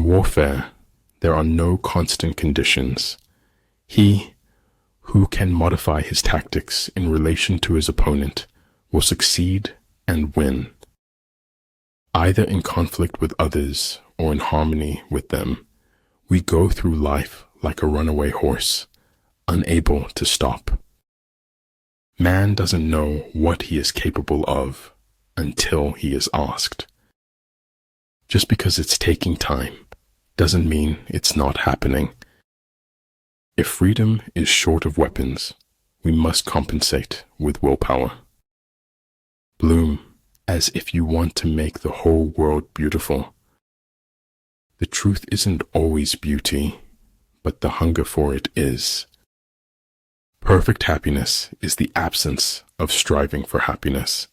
warfare, there are no constant conditions. He who can modify his tactics in relation to his opponent will succeed and win. Either in conflict with others or in harmony with them, we go through life like a runaway horse, unable to stop. Man doesn't know what he is capable of until he is asked. Just because it's taking time doesn't mean it's not happening. If freedom is short of weapons, we must compensate with willpower. Bloom as if you want to make the whole world beautiful. The truth isn't always beauty, but the hunger for it is. Perfect happiness is the absence of striving for happiness.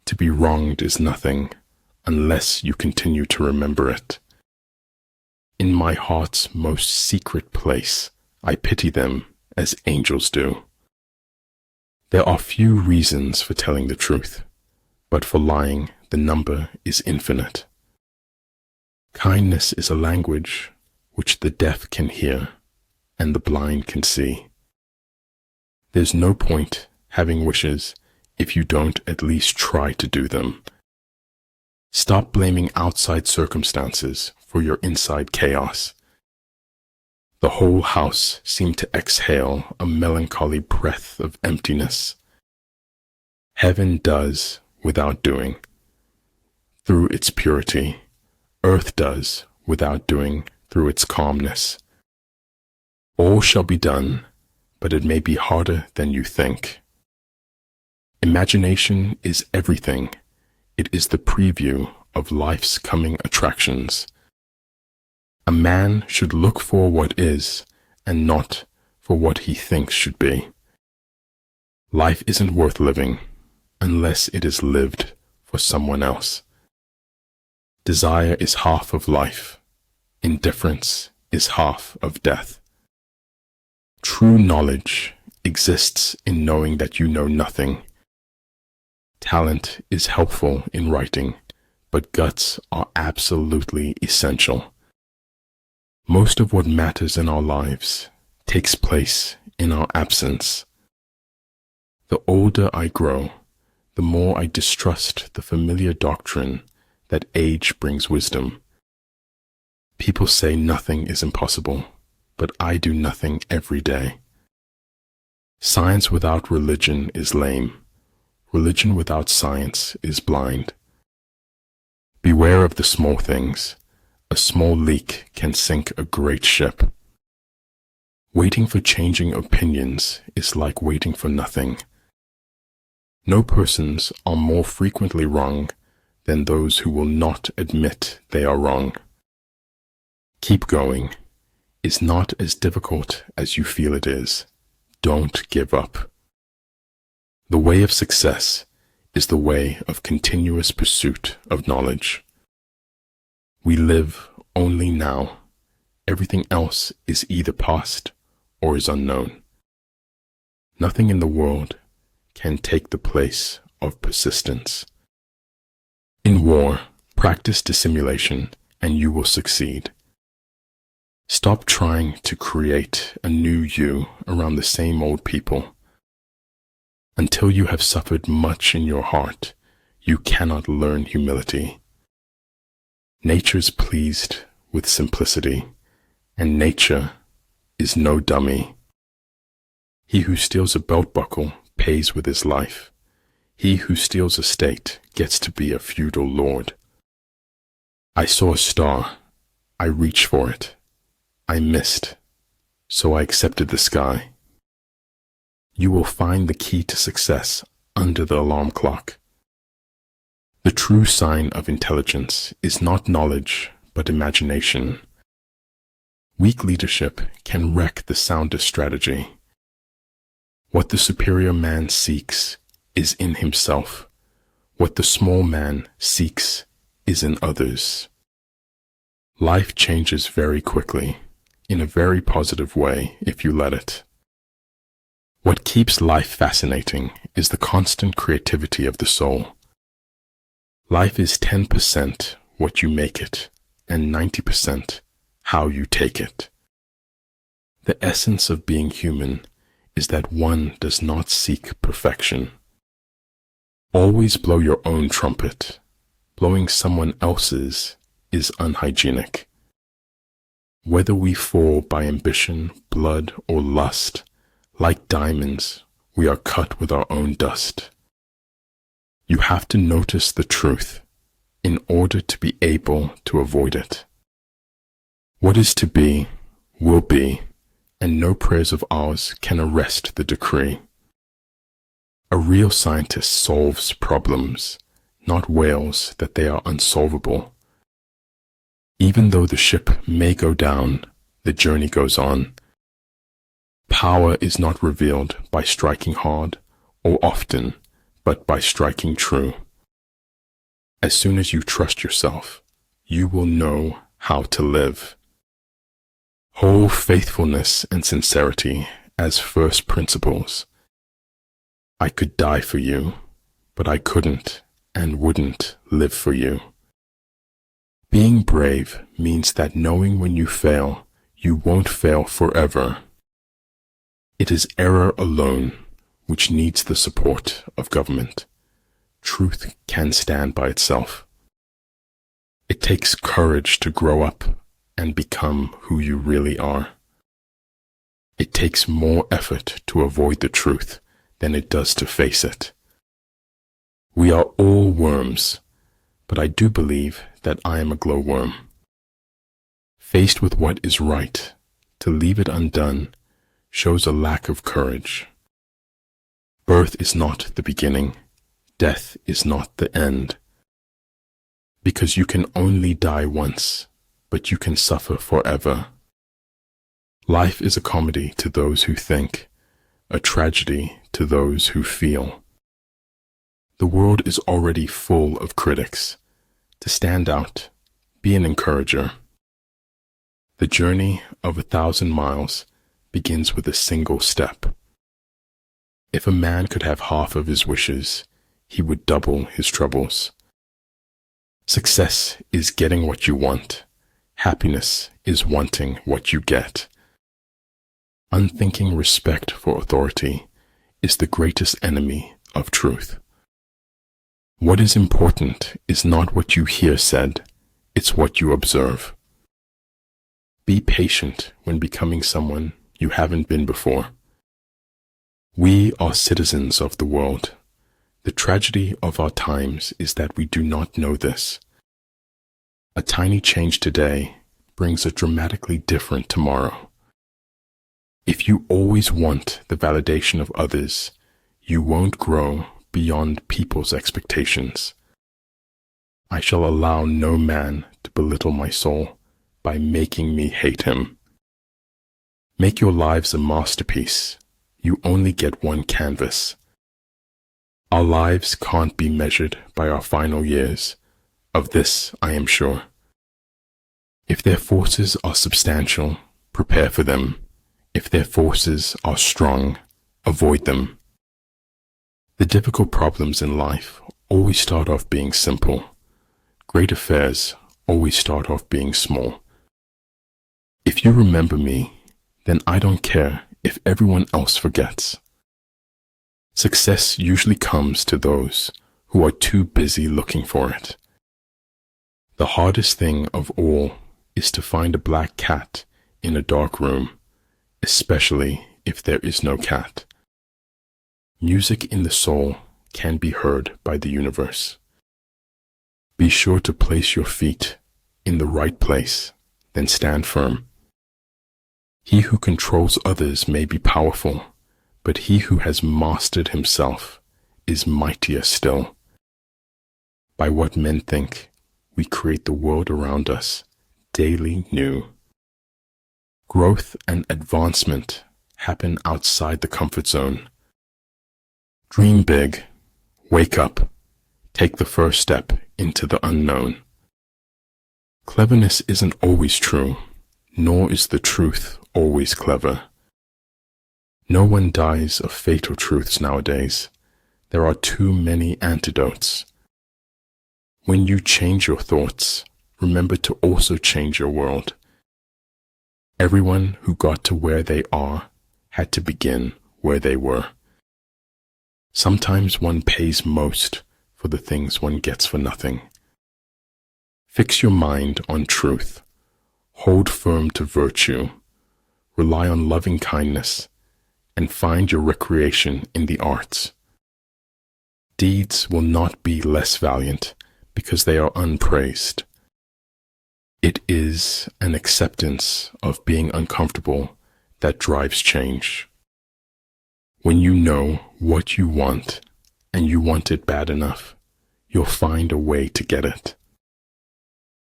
To be wronged is nothing unless you continue to remember it. In my heart's most secret place, I pity them as angels do. There are few reasons for telling the truth, but for lying, the number is infinite. Kindness is a language which the deaf can hear and the blind can see. There's no point having wishes if you don't at least try to do them. Stop blaming outside circumstances for your inside chaos. The whole house seemed to exhale a melancholy breath of emptiness. Heaven does without doing, through its purity. Earth does without doing, through its calmness. All shall be done, but it may be harder than you think. Imagination is everything. It is the preview of life's coming attractions. A man should look for what is, and not for what he thinks should be. Life isn't worth living unless it is lived for someone else. Desire is half of life. Indifference is half of death. True knowledge exists in knowing that you know nothing. Talent is helpful in writing, but guts are absolutely essential. Most of what matters in our lives takes place in our absence. The older I grow, the more I distrust the familiar doctrine that age brings wisdom. People say nothing is impossible, but I do nothing every day. Science without religion is lame. Religion without science is blind. Beware of the small things. A small leak can sink a great ship. Waiting for changing opinions is like waiting for nothing. No persons are more frequently wrong than those who will not admit they are wrong. Keep going. It's not as difficult as you feel it is. Don't give up. The way of success is the way of continuous pursuit of knowledge. We live only now. Everything else is either past or is unknown. Nothing in the world can take the place of persistence. In war, practice dissimulation and you will succeed. Stop trying to create a new you around the same old people. Until you have suffered much in your heart, you cannot learn humility. Nature's pleased with simplicity, and nature is no dummy. He who steals a belt buckle pays with his life. He who steals a state gets to be a feudal lord. I saw a star. I reached for it. I missed, so I accepted the sky. You will find the key to success under the alarm clock. The true sign of intelligence is not knowledge, but imagination. Weak leadership can wreck the soundest strategy. What the superior man seeks is in himself. What the small man seeks is in others. Life changes very quickly, in a very positive way if you let it. What keeps life fascinating is the constant creativity of the soul. Life is 10% what you make it, and 90% how you take it. The essence of being human is that one does not seek perfection. Always blow your own trumpet. Blowing someone else's is unhygienic. Whether we fall by ambition, blood, or lust, like diamonds, we are cut with our own dust. You have to notice the truth in order to be able to avoid it. What is to be, will be, and no prayers of ours can arrest the decree. A real scientist solves problems, not wails that they are unsolvable. Even though the ship may go down, the journey goes on. Power is not revealed by striking hard or often, but by striking true. As soon as you trust yourself, you will know how to live. Hold faithfulness and sincerity as first principles. I could die for you, but I couldn't and wouldn't live for you. Being brave means that knowing when you fail, you won't fail forever. It is error alone which needs the support of government. Truth can stand by itself. It takes courage to grow up and become who you really are. It takes more effort to avoid the truth than it does to face it. We are all worms, but I do believe that I am a glowworm. Faced with what is right, to leave it undone shows a lack of courage. Birth is not the beginning, death is not the end. Because you can only die once, but you can suffer forever. Life is a comedy to those who think, a tragedy to those who feel. The world is already full of critics. To stand out, be an encourager. The journey of 1,000 miles begins with a single step. If a man could have half of his wishes, he would double his troubles. Success is getting what you want. Happiness is wanting what you get. Unthinking respect for authority is the greatest enemy of truth. What is important is not what you hear said, it's what you observe. Be patient when becoming someone you haven't been before. We are citizens of the world. The tragedy of our times is that we do not know this. A tiny change today brings a dramatically different tomorrow. If you always want the validation of others, you won't grow beyond people's expectations. I shall allow no man to belittle my soul by making me hate him. Make your lives a masterpiece. You only get one canvas. Our lives can't be measured by our final years. Of this I am sure. If their forces are substantial, prepare for them. If their forces are strong, avoid them. The difficult problems in life always start off being simple. Great affairs always start off being small. If you remember me, then I don't care if everyone else forgets. Success usually comes to those who are too busy looking for it. The hardest thing of all is to find a black cat in a dark room, especially if there is no cat. Music in the soul can be heard by the universe. Be sure to place your feet in the right place, then stand firm. He who controls others may be powerful, but he who has mastered himself is mightier still. By what men think, we create the world around us daily new. Growth and advancement happen outside the comfort zone. Dream big, wake up, take the first step into the unknown. Cleverness isn't always true, nor is the truth always clever. No one dies of fatal truths nowadays. There are too many antidotes. When you change your thoughts, remember to also change your world. Everyone who got to where they are had to begin where they were. Sometimes one pays most for the things one gets for nothing. Fix your mind on truth. Hold firm to virtue. Rely on loving kindness, and find your recreation in the arts. Deeds will not be less valiant because they are unpraised. It is an acceptance of being uncomfortable that drives change. When you know what you want and you want it bad enough, you'll find a way to get it.